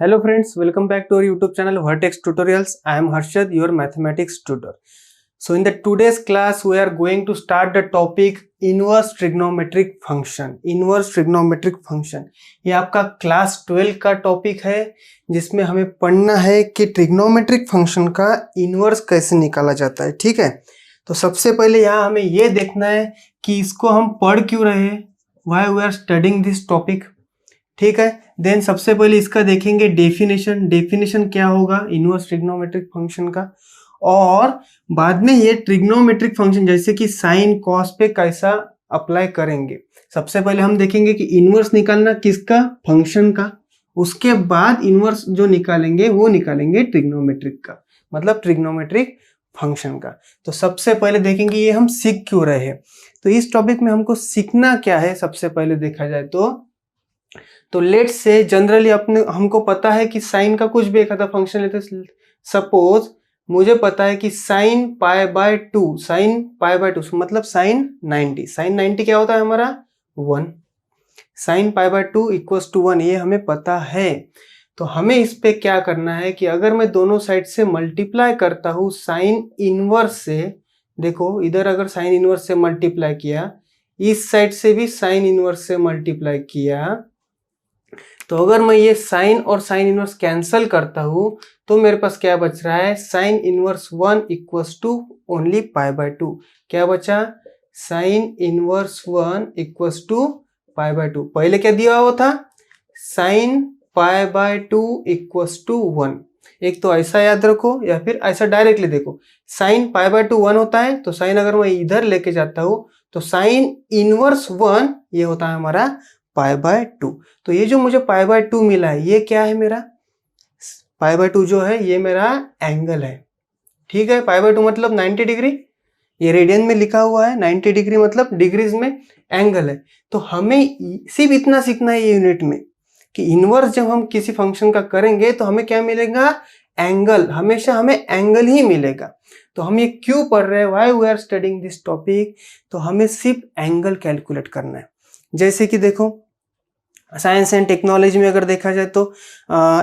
Hello friends, welcome back to our YouTube channel Vertex Tutorials. I am Harshad, your mathematics tutor. So in the today's class, we are going to start the topic inverse trigonometric function. Inverse trigonometric function ये आपका class 12 का topic है जिसमें हमें पढ़ना है कि trigonometric function का इन्वर्स कैसे निकाला जाता है। ठीक है, तो सबसे पहले यहाँ हमें ये देखना है कि इसको हम पढ़ क्यों रहे हैं, why we are studying this topic. ठीक है, देन सबसे पहले इसका देखेंगे डेफिनेशन क्या होगा इनवर्स ट्रिग्नोमेट्रिक फंक्शन का, और बाद में ये ट्रिग्नोमेट्रिक फंक्शन जैसे कि साइन कॉस पे कैसा अप्लाई करेंगे। सबसे पहले हम देखेंगे कि इनवर्स निकालना किसका, फंक्शन का, उसके बाद इनवर्स जो निकालेंगे वो निकालेंगे ट्रिग्नोमेट्रिक का, मतलब ट्रिग्नोमेट्रिक फंक्शन का। तो सबसे पहले देखेंगे ये हम सीख क्यों रहे हैं। तो इस टॉपिक में हमको सीखना क्या है, सबसे पहले देखा जाए तो लेट्स से जनरली हमको पता है कि साइन का कुछ भी एक आधा फंक्शन लेते हैं। सपोज मुझे पता है कि साइन पाई बाय टू मतलब साइन 90 क्या होता है हमारा 1, sine pi by two equals to 1, ये हमें पता है। तो हमें इस पे क्या करना है कि अगर मैं दोनों साइड से मल्टीप्लाई करता हूँ साइन इनवर्स से, देखो इधर अगर साइन इनवर्स से मल्टीप्लाई किया, इस साइड से भी साइन इनवर्स से मल्टीप्लाई किया, तो अगर मैं ये साइन और साइन इनवर्स कैंसिल करता हूं तो मेरे पास क्या बच रहा है, sine inverse 1 equals to only pi by two. क्या बचा, sine inverse 1 equals to pi by two. पहले क्या दिया हुआ था, sine pi by two equals to 1। एक तो ऐसा याद रखो या फिर ऐसा डायरेक्टली देखो, साइन पाई बाय टू 1 होता है, तो साइन अगर मैं इधर लेके जाता हूं तो साइन इनवर्स 1 ये होता है हमारा पाई बाय टू। तो ये जो मुझे पाई बाय टू मिला है ये क्या है, मेरा पाई बाय टू जो है ये मेरा एंगल है। ठीक है, पाई बाय टू मतलब 90 डिग्री, ये रेडियन में लिखा हुआ है, 90 डिग्री मतलब डिग्रीज में एंगल है। तो हमें सिर्फ इतना सीखना है ये यूनिट में कि इनवर्स जब हम किसी फंक्शन का करेंगे तो हमें क्या मिलेगा, एंगल, हमेशा हमें एंगल ही मिलेगा। तो हम ये क्यों पढ़ रहे हैं, why we are studying this topic, तो हमें सिर्फ एंगल कैलकुलेट करना है। जैसे कि देखो साइंस एंड टेक्नोलॉजी में अगर देखा जाए तो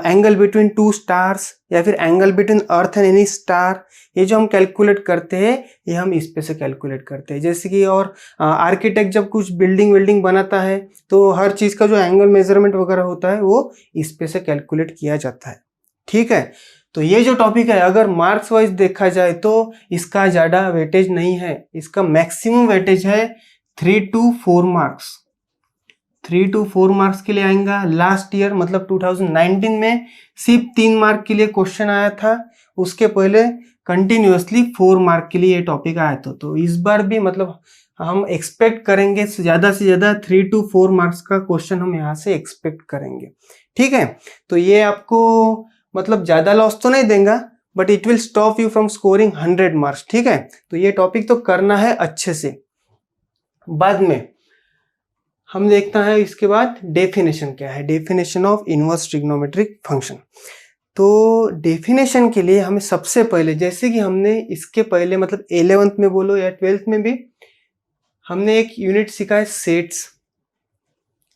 एंगल बिटवीन टू स्टार्स या फिर angle between earth and any star, ये जो हम कैलकुलेट करते हैं ये हम इस पे से कैलकुलेट करते हैं। जैसे कि और आर्किटेक्ट जब कुछ बिल्डिंग बनाता है तो हर चीज़ का जो एंगल मेजरमेंट वगैरह होता है वो इस पे से कैलकुलेट किया जाता है। ठीक है, तो ये जो टॉपिक है अगर मार्क्स वाइज देखा जाए तो इसका ज़्यादा वेटेज नहीं है, इसका मैक्सिमम वेटेज है 3 to 4 मार्क्स। 3 to 4 मार्क्स के लिए आएगा। लास्ट ईयर मतलब 2019 में सिर्फ 3 मार्क के लिए क्वेश्चन आया था, उसके पहले कंटिन्यूअसली 4 मार्क के लिए ये टॉपिक आया था। तो इस बार भी मतलब हम एक्सपेक्ट करेंगे से ज़्यादा 3 to 4 मार्क्स का क्वेश्चन हम यहाँ से एक्सपेक्ट करेंगे। ठीक है, तो ये आपको मतलब ज़्यादा लॉस तो नहीं देगा, but it will stop you from scoring 100 marks. ठीक है, तो ये टॉपिक तो करना है अच्छे से। बाद में हम देखता है इसके बाद डेफिनेशन क्या है, definition of inverse trigonometric function. तो डेफिनेशन के लिए हमें सबसे पहले, जैसे कि हमने इसके पहले मतलब 11th में बोलो या 12th में भी हमने एक यूनिट सीखा है सेट्स,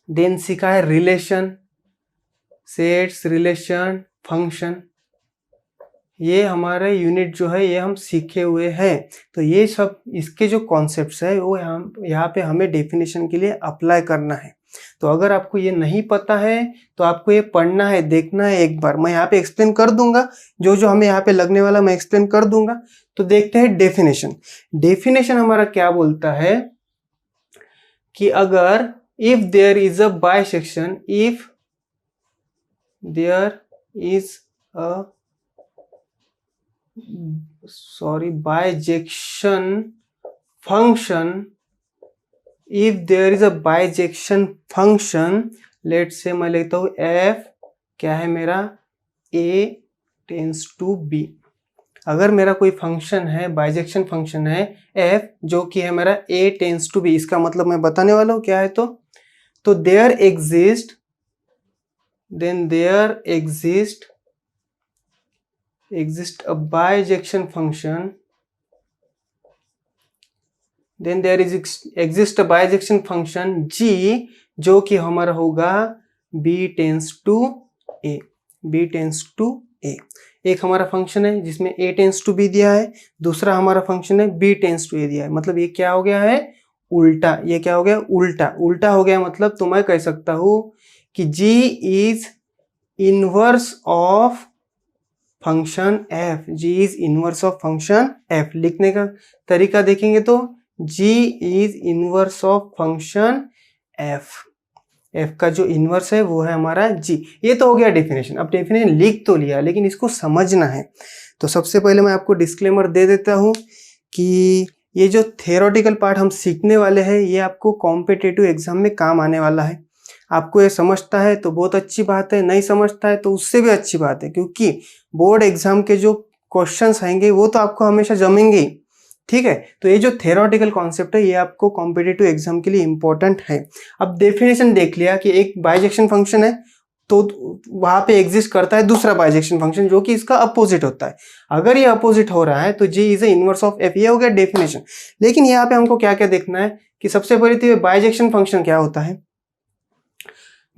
देन सीखा है रिलेशन, सेट्स रिलेशन फंक्शन, ये हमारे यूनिट जो है ये हम सीखे हुए हैं। तो ये सब इसके जो कॉन्सेप्ट्स है वो यहाँ पे हमें डेफिनेशन के लिए अप्लाई करना है। तो अगर आपको ये नहीं पता है तो आपको ये पढ़ना है, देखना है एक बार। मैं यहाँ पे एक्सप्लेन कर दूंगा, जो जो हमें यहाँ पे लगने वाला मैं एक्सप्लेन कर दूंगा। तो देखते हैं डेफिनेशन हमारा क्या बोलता है कि अगर if there is a bisection, if there is a bijection function, if there is a bijection function, let's say मैं लेता हूँ f क्या है मेरा a tends to b। अगर मेरा कोई फंक्शन है, बाइजेक्शन फंक्शन है f जो कि है मेरा a tends to b, इसका मतलब मैं बताने वाला हूँ क्या है। तो there exist a bijection function, then there exist a bijection function g जो कि हमारा होगा b tends to a। B tends to A। एक हमारा फंक्शन है जिसमें A टेंस टू B दिया है, दूसरा हमारा फंक्शन है B टेंस टू A दिया है। मतलब ये क्या हो गया है, उल्टा। ये क्या हो गया, उल्टा। उल्टा हो गया मतलब तो मैं कह सकता हूं कि G is inverse of function F। G is inverse of function F। लिखने का तरीका देखेंगे तो G is inverse of function F। F का जो इनवर्स है वो है हमारा G। ये तो हो गया डेफिनेशन। अब डेफिनेशन लिख तो लिया लेकिन इसको समझना है। तो सबसे पहले मैं आपको डिस्क्लेमर दे देता हूँ कि ये जो थ्योरेटिकल पार्ट हम सीखने वाले हैं ये आपको कॉम्पिटिटिव एग्जाम में काम आने वाला है। आपको ये समझता है तो बहुत अच्छी बात है, नहीं समझता है तो उससे भी अच्छी बात है, क्योंकि बोर्ड एग्जाम के जो क्वेश्चंस आएंगे वो तो आपको हमेशा जमेंगे ही। ठीक है, तो ये जो थ्योरेटिकल कॉन्सेप्ट है ये आपको कॉम्पिटिटिव एग्जाम के लिए इंपॉर्टेंट है। अब डेफिनेशन देख लिया कि एक बाइजेक्शन फंक्शन है तो वहां पे एग्जिस्ट करता है दूसरा बाइजेक्शन फंक्शन जो कि इसका अपोजिट होता है। अगर ये अपोजिट हो रहा है तो G is A inverse of F। ये हो गया डेफिनेशन। लेकिन यहाँ पे हमको क्या क्या देखना है कि सबसे पहले तो ये बाइजेक्शन फंक्शन क्या होता है।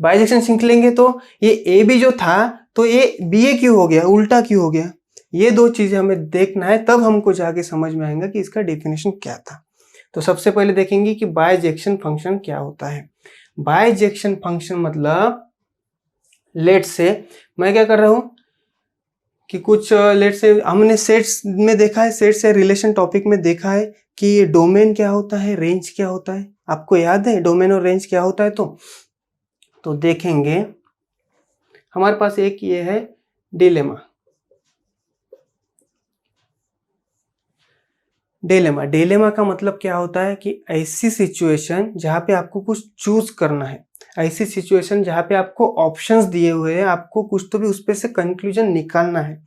बाइजेक्शन सीख लेंगे तो ये ए बी जो था तो ये बी ए क्यों हो गया, उल्टा क्यों हो गया, ये दो चीजें हमें देखना है, तब हमको जाके समझ में आएगा कि इसका डेफिनेशन क्या था। तो सबसे पहले देखेंगे कि बाइजेक्शन फंक्शन क्या होता है। बाइजेक्शन फंक्शन मतलब लेट से मैं क्या कर रहा हूं कि कुछ लेट से हमने सेट्स में देखा है, सेट से रिलेशन टॉपिक में देखा है कि ये डोमेन क्या होता है, रेंज क्या होता है। आपको याद है डोमेन और रेंज क्या होता है? तो देखेंगे हमारे पास एक ये है डिलेमा। डिलेमा का मतलब क्या होता है कि ऐसी सिचुएशन जहां पे आपको कुछ चूज करना है, ऐसी सिचुएशन जहां पे आपको ऑप्शंस दिए हुए हैं, आपको कुछ तो भी उस पे से कंक्लूजन निकालना है।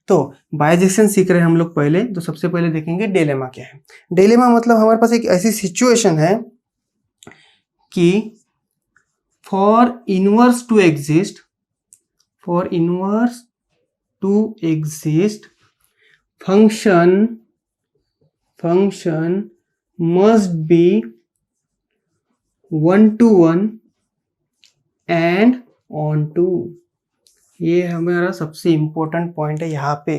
तो बाइजेक्शन सीख रहे हैं हम लोग पहले, तो सबसे पहले देखेंगे डिलेमा क्या है। डिलेमा मतलब हमारे पास एक ऐसी सिचुएशन है कि for inverse two exist function must be 1-to-1 and onto। ये हमारा सबसे इंपॉर्टेंट पॉइंट है यहाँ पे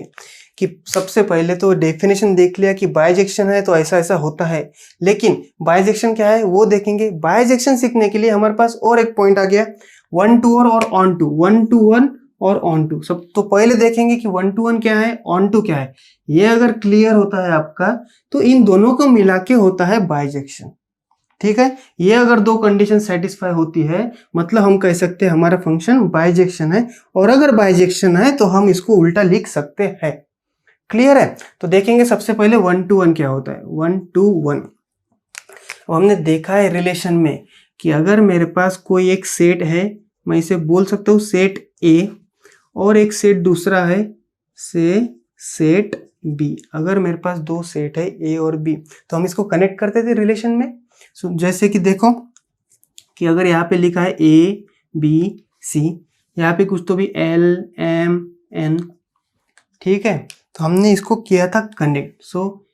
कि सबसे पहले तो डेफिनेशन देख लिया कि बाइजेक्शन है तो ऐसा ऐसा होता है, लेकिन बाइजेक्शन क्या है वो देखेंगे। बाइजेक्शन सीखने के लिए हमारे पास और एक पॉइंट आ गया 1-to-1 और ऑन-टू। 1-to-1 और ऑन टू। सब तो पहले देखेंगे कि 1-to-1 क्या है, ऑन टू क्या है। ये अगर क्लियर होता है आपका तो इन दोनों को मिला के होता है बाइजेक्शन। ठीक है, ये अगर दो कंडीशन सेटिस्फाई होती है मतलब हम कह सकते हैं हमारा फंक्शन बाइजेक्शन है। और अगर बाइजेक्शन है तो हम इसको उल्टा लिख सकते हैं। क्लियर है? तो देखेंगे सबसे पहले 1-to-1 क्या होता है। 1-to-1 अब हमने देखा है रिलेशन में कि अगर मेरे पास कोई एक सेट है, मैं इसे बोल सकता हूँ सेट ए, और एक सेट दूसरा है सेट बी। अगर मेरे पास दो सेट है ए और बी तो हम इसको कनेक्ट करते थे रिलेशन में। जैसे कि देखो कि अगर यहाँ पे लिखा है ए बी सी, यहाँ पे कुछ तो भी एल एम एन। ठीक है, तो हमने इसको किया था connect. So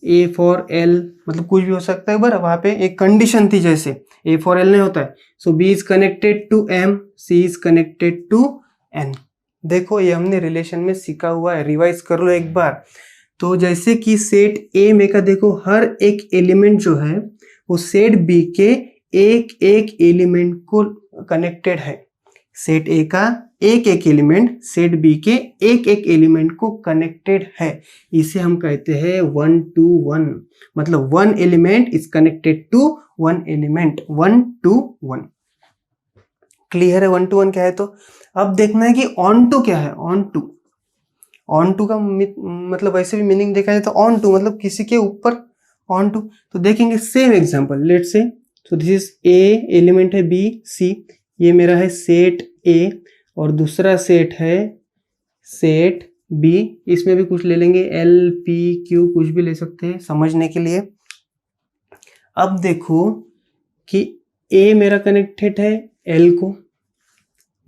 A for L मतलब कुछ भी हो सकता है, बराबर वहाँ पे एक कंडीशन थी, जैसे ए फॉर एल नहीं होता है। So B is connected to M, C is connected to N. देखो ये हमने रिलेशन में सीखा हुआ है, रिवाइज कर लो एक बार। तो जैसे कि सेट ए में का देखो हर एक एलिमेंट जो है वो सेट बी के एक एक एलिमेंट को कनेक्टेड है। सेट ए का एक एक एलिमेंट सेट बी के एक एक एलिमेंट को कनेक्टेड है। इसे हम कहते हैं 1-to-1। मतलब one element is connected to one element, 1-to-1। Clear है 1-to-1 क्या है? तो अब देखना है कि ऑन टू क्या है। ऑन टू का मतलब वैसे भी मीनिंग देखा जाए तो ऑन टू मतलब किसी के ऊपर ऑन टू। तो देखेंगे सेम एग्जांपल, लेट से तो दिस इज ए, एलिमेंट है बी सी, ये मेरा है सेट ए, और दूसरा सेट है सेट बी। इसमें भी कुछ ले लेंगे एल पी क्यू, कुछ भी ले सकते हैं समझने के लिए। अब देखो कि ए मेरा कनेक्टेड है एल को,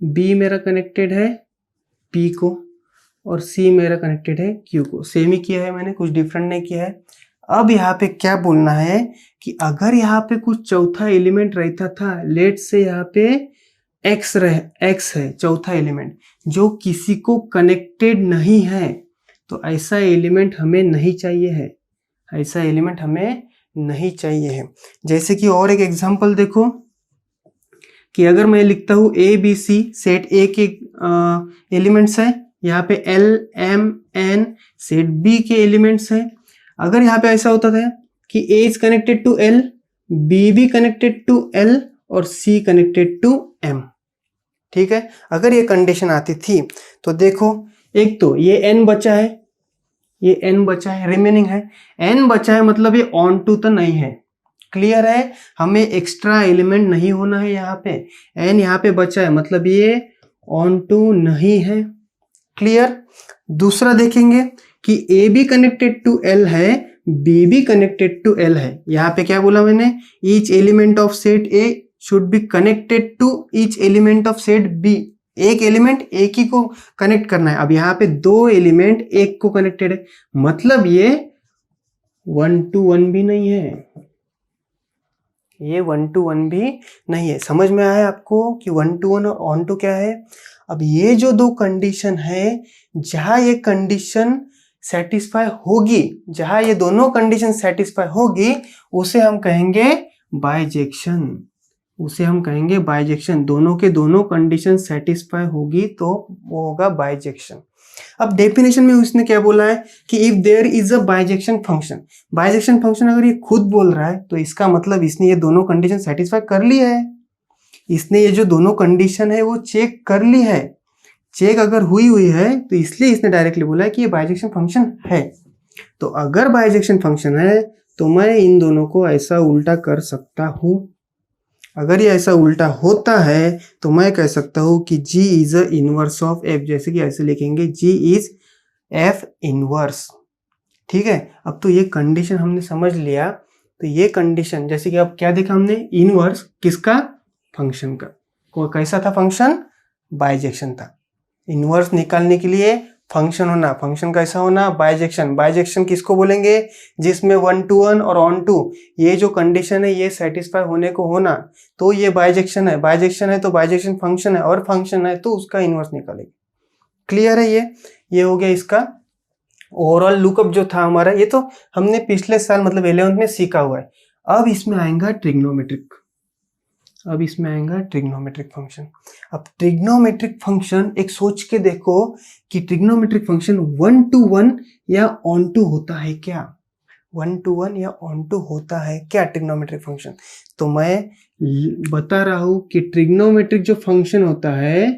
बी मेरा कनेक्टेड है पी को, और सी मेरा कनेक्टेड है क्यू को। सेम ही किया है मैंने, कुछ डिफरेंट नहीं किया है। अब यहाँ पे क्या बोलना है कि अगर यहाँ पे कुछ चौथा एलिमेंट रहता था, लेट से यहाँ पे एक्स है चौथा एलिमेंट जो किसी को कनेक्टेड नहीं है, तो ऐसा एलिमेंट हमें नहीं चाहिए है, ऐसा एलिमेंट हमें नहीं चाहिए है। जैसे कि और एक एग्जांपल देखो कि अगर मैं लिखता हूँ ए बी सी, सेट ए के एलिमेंट्स हैं, यहाँ पे L M N set B के एलिमेंट्स हैं। अगर यहाँ पे ऐसा होता था कि A is connected to L, B भी कनेक्टेड टू एल और सी कनेक्टेड टू एम, ठीक है। अगर ये कंडीशन आती थी तो देखो, एक तो ये एन बचा है, ये एन बचा है, रिमेनिंग है, एन बचा है मतलब ये ऑन टू तो नहीं है, क्लियर है। हमें एक्स्ट्रा एलिमेंट नहीं होना है यहाँ पे, एन यहाँ पे बचा है मतलब ये ऑन टू नहीं है, क्लियर। दूसरा देखेंगे कि ए भी कनेक्टेड टू एल है, बी भी कनेक्टेड टू एल है। यहाँ पे क्या बोला मैंने, each element of set A should be connected to each element of set B. एक एलिमेंट एक ही को कनेक्ट करना है। अब यहाँ पे दो एलिमेंट एक को कनेक्टेड है, मतलब ये 1 to 1 भी नहीं है, ये 1 to 1 भी नहीं है। समझ में आया आपको कि 1 to 1 और ऑन टू क्या है। अब ये जो दो कंडीशन है, जहां ये कंडीशन सेटिस्फाई होगी, जहां ये दोनों कंडीशन सेटिस्फाई होगी, उसे हम कहेंगे बाइजेक्शन, उसे हम कहेंगे बाइजेक्शन। दोनों के दोनों कंडीशन सेटिस्फाई होगी तो वो होगा बाइजेक्शन। अब डेफिनेशन में उसने क्या बोला है कि if there is a bijection function, bijection function अगर ये खुद बोल रहा है तो इसका मतलब इसने ये दोनों कंडीशन सेटिस्फाई कर ली है, इसने ये जो दोनों कंडीशन है वो चेक कर ली है। चेक अगर हुई है तो इसलिए इसने डायरेक्टली बोला है कि ये बाइजेक्शन फंक्शन है। तो अगर बाइजेक्शन फंक्शन है तो मैं इन दोनों को ऐसा उल्टा कर सकता हूं। अगर ये ऐसा उल्टा होता है तो मैं कह सकता हूं कि G is a inverse of F, जैसे कि ऐसे लिखेंगे G इज F इनवर्स, ठीक है। अब तो ये कंडीशन हमने समझ लिया। तो ये कंडीशन, जैसे कि अब क्या देखा हमने, इनवर्स किसका, फंक्शन का। कैसा था फंक्शन, बाइजेक्शन था। इनवर्स निकालने के लिए फंक्शन होना, फंक्शन कैसा होना, बाइजेक्शन। बाइजेक्शन किसको बोलेंगे, जिसमें 1 to 1 और ऑन टू ये जो कंडीशन है ये सेटिस्फाई होने को होना, तो ये बाइजेक्शन है। बाइजेक्शन है तो बाइजेक्शन फंक्शन है, और फंक्शन है तो उसका इनवर्स निकालेंगे। क्लियर है। ये हो गया इसका ओवरऑल लुकअप जो था हमारा। ये तो हमने पिछले साल मतलब 11th में सीखा हुआ है। अब इसमें आएगा ट्रिग्नोमेट्रिक, अब इसमें आएगा ट्रिग्नोमेट्रिक फंक्शन। अब ट्रिग्नोमेट्रिक फंक्शन एक सोच के देखो कि ट्रिग्नोमेट्रिक फंक्शन 1 to 1 या ऑन टू होता है क्या, 1 to 1 या ऑन टू होता है क्या ट्रिग्नोमेट्रिक फंक्शन। तो मैं बता रहा हूं कि ट्रिग्नोमेट्रिक जो फंक्शन होता है,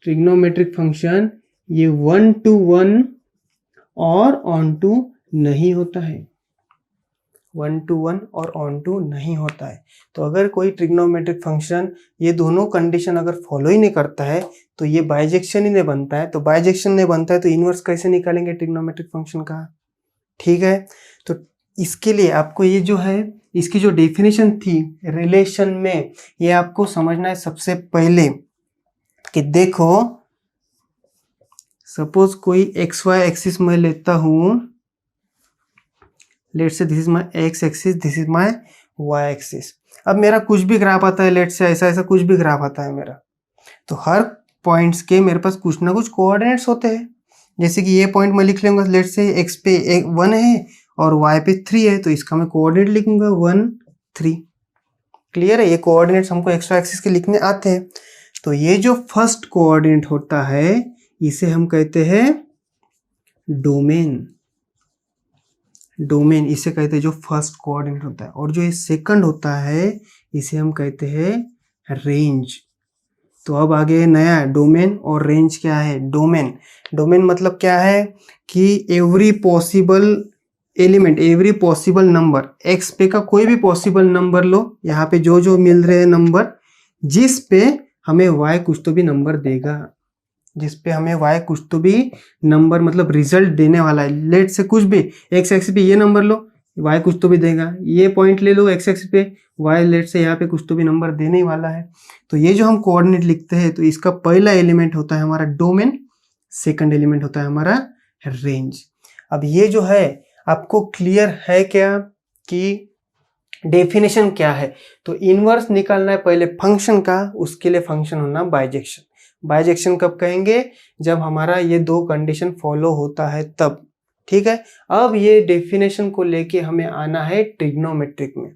ट्रिग्नोमेट्रिक फंक्शन ये 1 to 1 और ऑन टू नहीं होता है, 1 to 1 और ऑन टू नहीं होता है। तो अगर कोई ट्रिग्नोमेट्रिक फंक्शन ये दोनों कंडीशन अगर फॉलो ही नहीं करता है तो ये बाइजेक्शन ही नहीं बनता है। तो बाइजेक्शन नहीं बनता है तो इनवर्स कैसे निकालेंगे ट्रिग्नोमेट्रिक फंक्शन का, ठीक है। तो इसके लिए आपको ये जो है इसकी जो डेफिनेशन थी रिलेशन में, ये आपको समझना है सबसे पहले कि देखो सपोज कोई एक्स वाई एक्सिस मैं लेता हूं, let say this is my X axis, this is my Y axis. अब मेरा कुछ भी ग्राफ आता है, लेट से ऐसा ऐसा कुछ भी ग्राफ आता है मेरा, तो हर पॉइंट्स के मेरे पास कुछ ना कुछ कोऑर्डिनेट्स होते हैं। जैसे कि ये पॉइंट मैं लिख लूंगा, लेट से एक्स पे 1 है और वाई पे 3 है, तो इसका मैं कोऑर्डिनेट लिखूंगा 1 3। क्लियर है। ये कोऑर्डिनेट्स हमको एक्स वाई एक्सिस के लिखने आते हैं। तो ये जो फर्स्ट कोऑर्डिनेट होता है इसे हम कहते हैं डोमेन, डोमेन इसे कहते हैं जो फर्स्ट कोऑर्डिनेट होता है। और जो ये सेकंड होता है इसे हम कहते हैं रेंज। तो अब आगे नया डोमेन और रेंज क्या है। डोमेन, डोमेन मतलब क्या है कि every possible element, every possible number, x पे का कोई भी पॉसिबल नंबर लो, यहाँ पे जो जो मिल रहे हैं नंबर, जिस पे हमें वाई कुछ तो भी नंबर देगा, जिस पे हमें वाई कुछ तो भी नंबर मतलब रिजल्ट देने वाला है। लेट से कुछ भी एक्स एक्सिस पे ये नंबर लो, वाई कुछ तो भी देगा। ये पॉइंट ले लो एक्स एक्सिस पे, वाई लेट से यहाँ पे कुछ तो भी नंबर देने ही वाला है। तो ये जो हम कोऑर्डिनेट लिखते हैं तो इसका पहला एलिमेंट होता है हमारा डोमेन, सेकंड एलिमेंट होता है हमारा रेंज। अब ये जो है आपको क्लियर है क्या कि डेफिनेशन क्या है, तो इनवर्स निकालना है पहले फंक्शन का, उसके लिए फंक्शन होना बाइजेक्शन। बाइजेक्शन कब कहेंगे, जब हमारा ये दो कंडीशन फॉलो होता है तब, ठीक है। अब ये डेफिनेशन को लेके हमें आना है ट्रिग्नोमेट्रिक में।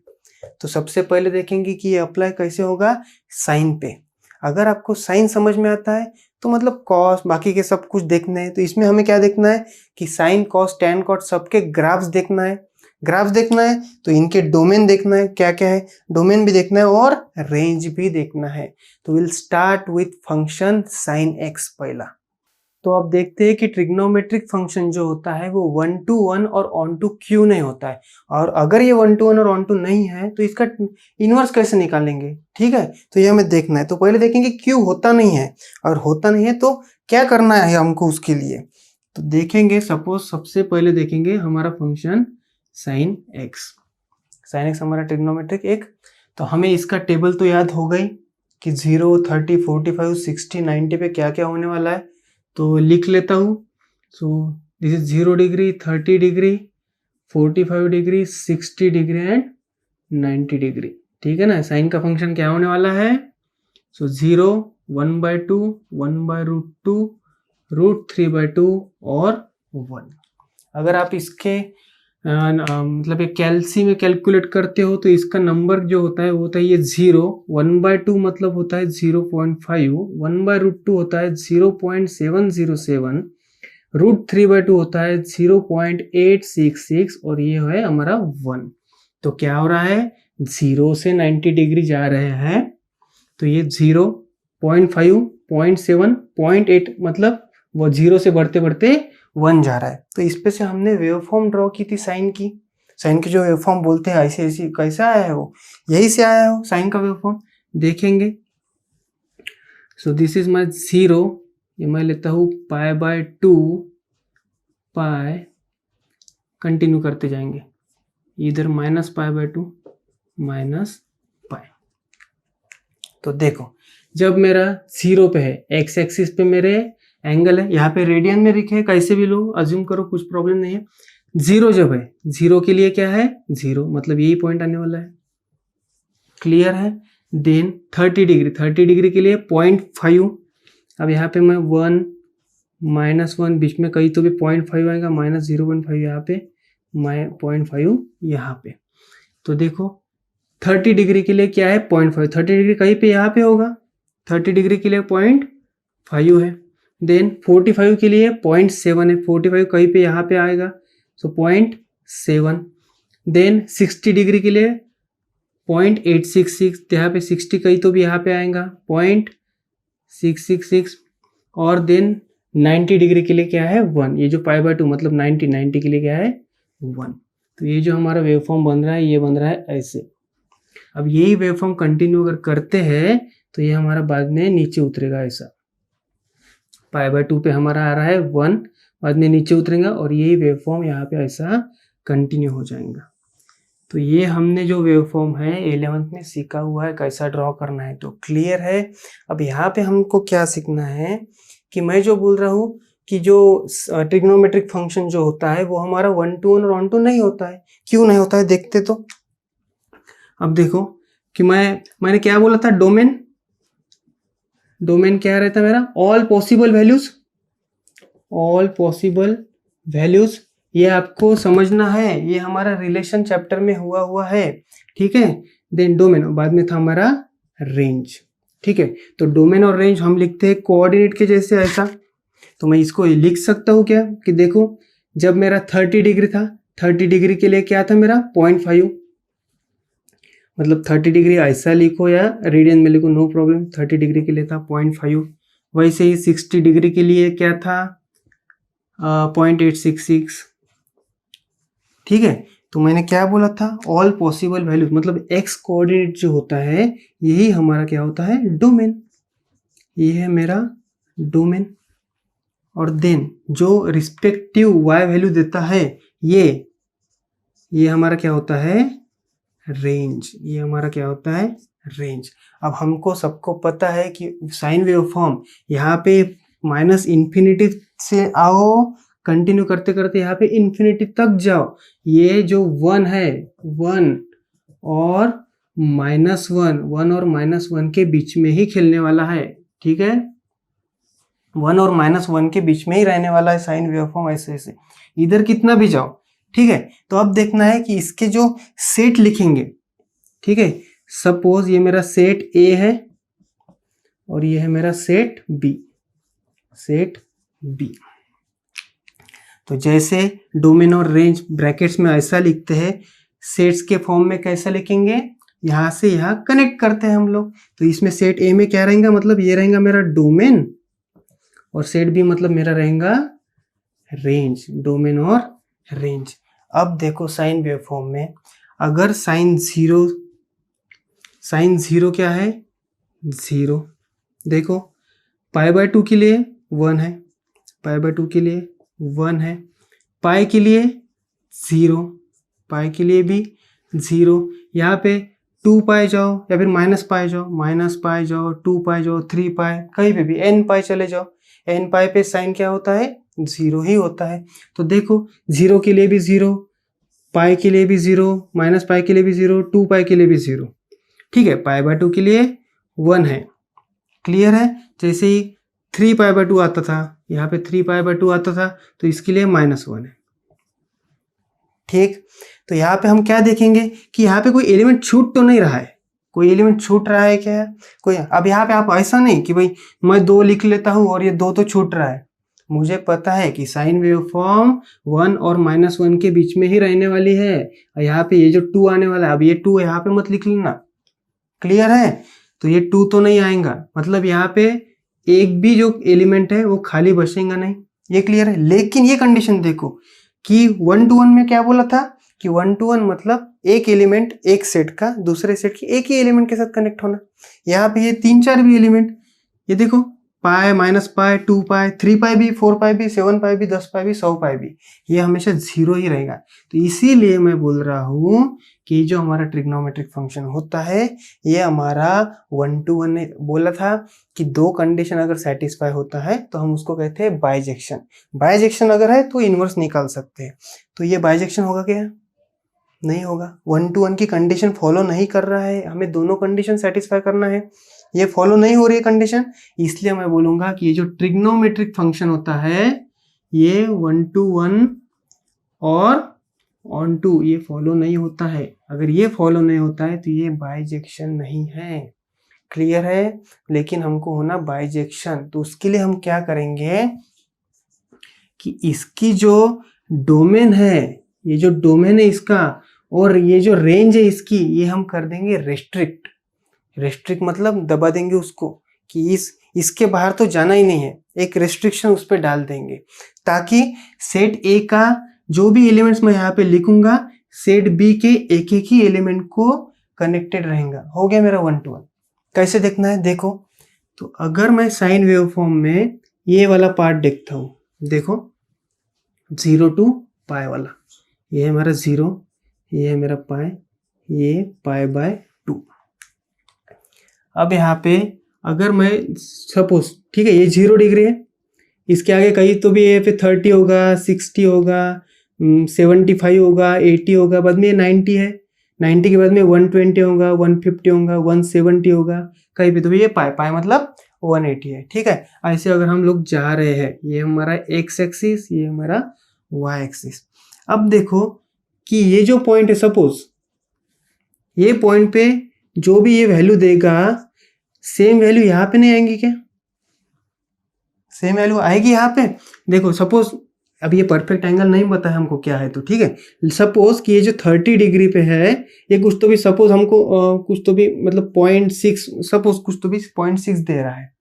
तो सबसे पहले देखेंगे कि ये अप्लाई कैसे होगा, साइन पे। अगर आपको साइन समझ में आता है तो मतलब कॉस बाकी के सब कुछ देखना है, तो इसमें हमें क्या देखना है कि साइन कॉस टैन कॉट सबके ग्राफ्स देखना है। ग्राफ्स देखना है तो इनके डोमेन देखना है, क्या क्या है, डोमेन भी देखना है और रेंज भी देखना है। तो will start with function sine x पहला। तो अब देखते हैं कि ट्रिग्नोमेट्रिक फंक्शन जो होता है वो 1 to 1 और ऑन टू क्यू नहीं होता है। और अगर ये 1 to 1 और ऑन टू नहीं है तो इसका इनवर्स कैसे निकालेंगे, ठीक है। तो ये हमें देखना है। तो पहले देखेंगे क्यू होता नहीं है, और होता नहीं है तो क्या करना है हमको उसके लिए। तो देखेंगे, सपोज सबसे पहले देखेंगे हमारा function sine x. Sine x हमारा ट्रिग्नोमेट्रिक एक, तो हमें इसका टेबल तो याद हो गई कि 0, 30, 45, 60, 90 पे क्या क्या होने वाला है। तो लिख लेता हूँ। सो this is 0 degree, 30 degree, 45 degree, 60 degree and 90 degree, ठीक है ना। साइन का फंक्शन क्या होने वाला है, सो 0, 1/2, 1/√2, √3/2 और 1। अगर आप इसके मतलब ये कैलसी में कैलकुलेट करते हो तो इसका नंबर जो होता है वो होता है ये 0, 1/2 मतलब होता है 0.5, 1/√2 होता है 0.707, √3/2 होता है 0.866 और ये है हमारा 1। तो क्या हो रहा है, 0 से 90 डिग्री जा रहे हैं, तो ये 0, 0.5, 0.7, 0.8 मतलब वो 0 से बढ़ते बढ़ते 1 जा रहा है। तो इस पे से हमने वेवफॉर्म ड्रॉ की थी साइन की। साइन की जो वेवफॉर्म बोलते हैं ऐसे ऐसी, कैसा आया है वो, यही से आया है वो साइन का वेवफॉर्म। देखेंगे, सो दिस इज माई 0, ये मैं लेता हूँ π/2, पाई, कंटिन्यू करते जाएंगे, इधर -π/2 -π। तो देखो, जब मेरा 0 पे है, एक्स एक्सिस पे मेरे एंगल है, यहाँ पे रेडियन में लिखे है, कैसे भी लो, अज्यूम करो, कुछ प्रॉब्लम नहीं है। 0 जब है, 0 के लिए क्या है 0, मतलब यही पॉइंट आने वाला है, क्लियर है। देन 30 डिग्री, 30 डिग्री के लिए 0.5, अब यहाँ पे मैं 1, -1 बीच में कहीं तो भी 0.5 आएगा, -0.5 यहाँ पे, 0.5 यहाँ पे। तो देखो 30 डिग्री के लिए क्या है 0.5, 30 डिग्री कहीं पे यहाँ पे होगा, 30 डिग्री के लिए 0.5 है। देन 45 के लिए 0.7 है, 45 कहीं पे यहाँ पे आएगा, सो 0.7। देन 60 डिग्री के लिए 0.866, यहाँ पे 60 कहीं तो भी यहाँ पे आएगा, 0.666। और देन 90 डिग्री के लिए क्या है 1, ये जो π/2 मतलब 90 के लिए क्या है 1। तो ये जो हमारा वेवफॉर्म बन रहा है ये बन रहा है ऐसे। अब यही वेवफॉर्म कंटिन्यू अगर करते हैं तो ये हमारा बाद में नीचे उतरेगा ऐसा, π/2 पे हमारा आ रहा है 1, बाद में नीचे उतरेगा और यही वेवफॉर्म यहाँ पे ऐसा कंटिन्यू हो जाएगा। तो ये हमने जो वेवफॉर्म है 11th में सीखा हुआ है कैसा ड्रॉ करना है, तो क्लियर है। अब यहाँ पे हमको क्या सीखना है कि मैं जो बोल रहा हूँ कि जो ट्रिग्नोमेट्रिक फंक्शन जो होता है वो हमारा 1 to 1 और ऑन टू नहीं होता है। क्यों नहीं होता है देखते। तो अब देखो कि मैंने क्या बोला था, डोमेन क्या रहता है मेरा, ऑल पॉसिबल वैल्यूज। ये आपको समझना है, ये हमारा रिलेशन चैप्टर में हुआ है, ठीक है। देन डोमेन, बाद में था हमारा रेंज, ठीक है। तो डोमेन और रेंज हम लिखते हैं कोऑर्डिनेट के जैसे ऐसा। तो मैं इसको लिख सकता हूँ क्या कि देखो, जब मेरा 30 डिग्री था, 30 डिग्री के लिए क्या था मेरा 0.5, मतलब 30 डिग्री ऐसा लिखो या रेडियन में लिखो, नो प्रॉब्लम। 30 डिग्री के लिए था 0.5। वैसे ही 60 डिग्री के लिए क्या था 0.866, ठीक है। तो मैंने क्या बोला था, ऑल पॉसिबल वैल्यूज, मतलब एक्स कोऑर्डिनेट जो होता है यही हमारा क्या होता है डोमेन, ये है मेरा डोमेन। और देन जो रिस्पेक्टिव वाई वैल्यू देता है ये हमारा क्या होता है रेंज, ये हमारा क्या होता है रेंज। अब हमको सबको पता है कि साइन वेवफॉर्म यहाँ पे -इन्फिनिटी से आओ, कंटिन्यू करते करते यहाँ पे इन्फिनिटी तक जाओ, ये जो 1 है 1 और -1, 1 और -1 के बीच में ही खेलने वाला है, ठीक है। 1 और -1 के बीच में ही रहने वाला है साइन वेवफॉर्म, ऐसे ऐसे इधर कितना भी जाओ, ठीक है। तो अब देखना है कि इसके जो सेट लिखेंगे, ठीक है। सपोज ये मेरा सेट ए है और ये है मेरा सेट बी, सेट बी। तो जैसे डोमेन और रेंज ब्रैकेट्स में ऐसा लिखते हैं, सेट्स के फॉर्म में कैसा लिखेंगे, यहां से यहां कनेक्ट करते हैं हम लोग। तो इसमें सेट ए में क्या रहेगा, मतलब ये रहेगा मेरा डोमेन, और सेट बी मतलब मेरा रहेगा रेंज, डोमेन और रेंज। अब देखो साइन वेवफॉर्म में अगर साइन जीरो क्या है, 0। देखो π/2 के लिए 1 है, π/2 के लिए 1 है, पाई के लिए 0, पाई के लिए भी 0। यहाँ पे 2 पाई जाओ या फिर माइनस पाई जाओ, 2 पाई जाओ, 3 पाई, कहीं पे भी n पाई चले जाओ, n पाई पे साइन क्या होता है, 0 ही होता है। तो देखो 0 के लिए भी 0, पाई के लिए भी 0, माइनस पाई के लिए भी 0, 2 पाई के लिए भी 0, ठीक है। π/2 के लिए 1 है, क्लियर है। जैसे ही 3 π/2 आता था, यहाँ पे 3 π/2 आता था, तो इसके लिए -1 है, ठीक। तो यहाँ पे हम क्या देखेंगे कि यहाँ पे कोई एलिमेंट छूट तो नहीं रहा है, कोई एलिमेंट छूट रहा है क्या, कोई। अब यहाँ पे आप ऐसा नहीं कि भाई मैं 2 लिख लेता हूँ और ये 2 तो छूट रहा है। मुझे पता है कि साइन वेवफॉर्म 1 और -1 के बीच में ही रहने वाली है। यहाँ पे ये जो 2 आने वाला है, अब ये 2 यहाँ पे मत लिख लेना, क्लियर है। तो ये 2 तो नहीं आएगा, मतलब यहाँ पे एक भी जो एलिमेंट है वो खाली बचेगा नहीं, ये क्लियर है। लेकिन ये कंडीशन देखो कि 1 to 1 में क्या बोला था कि 1 to 1 मतलब एक एलिमेंट एक सेट का दूसरे सेट के एक ही एलिमेंट के साथ कनेक्ट होना। यहाँ पे ये 3-4 भी एलिमेंट, ये देखो पाई, माइनस पाई, 2 पाई, 3 पाई भी, 4 पाई भी, 7 पाई भी, 10 पाई भी, 100 पाई भी, ये हमेशा 0 ही रहेगा। तो इसीलिए मैं बोल रहा हूँ कि जो हमारा ट्रिग्नोमेट्रिक फंक्शन होता है ये हमारा 1 to 1 बोला था कि 2 कंडीशन अगर सेटिस्फाई होता है तो हम उसको कहते हैं बाइजेक्शन। बाइजेक्शन अगर है तो इनवर्स निकाल सकते हैं। तो ये बाइजेक्शन होगा क्या, नहीं होगा। 1 to 1 की कंडीशन फॉलो नहीं कर रहा है, हमें दोनों कंडीशन सेटिस्फाई करना है, ये फॉलो नहीं हो रही है कंडीशन, इसलिए मैं बोलूंगा कि ये जो ट्रिग्नोमेट्रिक फंक्शन होता है ये 1 to 1 और ऑन टू ये फॉलो नहीं होता है। अगर ये फॉलो नहीं होता है तो ये बाइजेक्शन नहीं है, क्लियर है। लेकिन हमको होना बाइजेक्शन, तो उसके लिए हम क्या करेंगे कि इसकी जो डोमेन है, ये जो डोमेन है इसका और ये जो रेंज है इसकी, ये हम कर देंगे रेस्ट्रिक्ट। रेस्ट्रिक्ट मतलब दबा देंगे उसको कि इसके बाहर तो जाना ही नहीं है, एक रेस्ट्रिक्शन उस पर डाल देंगे ताकि सेट ए का जो भी एलिमेंट्स मैं यहाँ पे लिखूंगा सेट बी के एक एक ही एलिमेंट को कनेक्टेड रहेगा। हो गया मेरा 1 to 1। कैसे देखना है देखो, तो अगर मैं साइन वेवफॉर्म में ये वाला पार्ट देखता हूँ, देखो 0 to पाई वाला, ये है मेरा 0, ये है मेरा पाई, ये π/2। अब यहाँ पे अगर मैं सपोज, ठीक है, ये 0 डिग्री है, इसके आगे कहीं तो भी ये पे 30 होगा, 60 होगा, 75 होगा, 80 होगा, बाद में ये 90 है, 90 के बाद में 120 होगा, 150 होगा, 170 होगा, कहीं पे तो भी ये पाई मतलब 180 है, ठीक है। ऐसे अगर हम लोग जा रहे हैं, ये हमारा x एक्सिस, ये हमारा y एक्सिस। अब देखो कि ये जो पॉइंट है, सपोज ये पॉइंट पे जो भी ये वैल्यू देगा सेम वैल्यू यहाँ पे नहीं आएंगी क्या, सेम वैल्यू आएगी यहाँ पे। देखो सपोज अब ये परफेक्ट एंगल नहीं पता है हमको क्या है, तो ठीक है, सपोज कि ये जो 30 डिग्री पे है, ये कुछ तो भी सपोज हमको कुछ तो भी मतलब 0.6, सपोज कुछ तो भी 0.6 दे रहा है।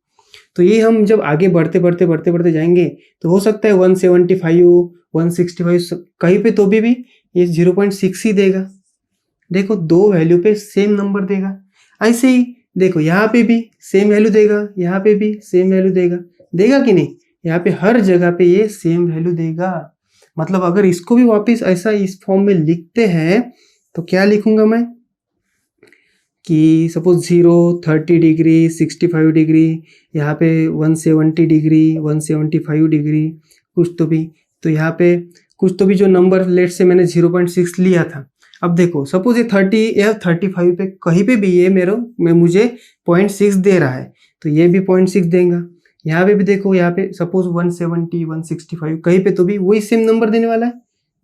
तो ये हम जब आगे बढ़ते जाएंगे तो हो सकता है 175, 165 कहीं पे तो भी ये 0.6 ही देगा। देखो दो वैल्यू पे सेम नंबर देगा। ऐसे ही देखो यहाँ पे भी सेम वैल्यू देगा, यहाँ पे भी सेम वैल्यू देगा कि नहीं, यहाँ पे हर जगह पे ये सेम वैल्यू देगा। मतलब अगर इसको भी वापस ऐसा इस फॉर्म में लिखते हैं तो क्या लिखूंगा मैं कि सपोज 0, 30 डिग्री, 65 डिग्री, यहाँ पे 170 डिग्री, 175 डिग्री, कुछ तो भी, तो यहाँ पे कुछ तो भी जो नंबर लेट से मैंने 0.6 लिया था, अब देखो सपोज ये 30 या 35 पे कहीं पे भी ये मुझे 0.6 दे रहा है, तो ये भी 0.6 देगा। यहाँ पे भी देखो, यहाँ पे सपोज 170 165 कहीं पे तो भी वही सेम नंबर देने वाला है।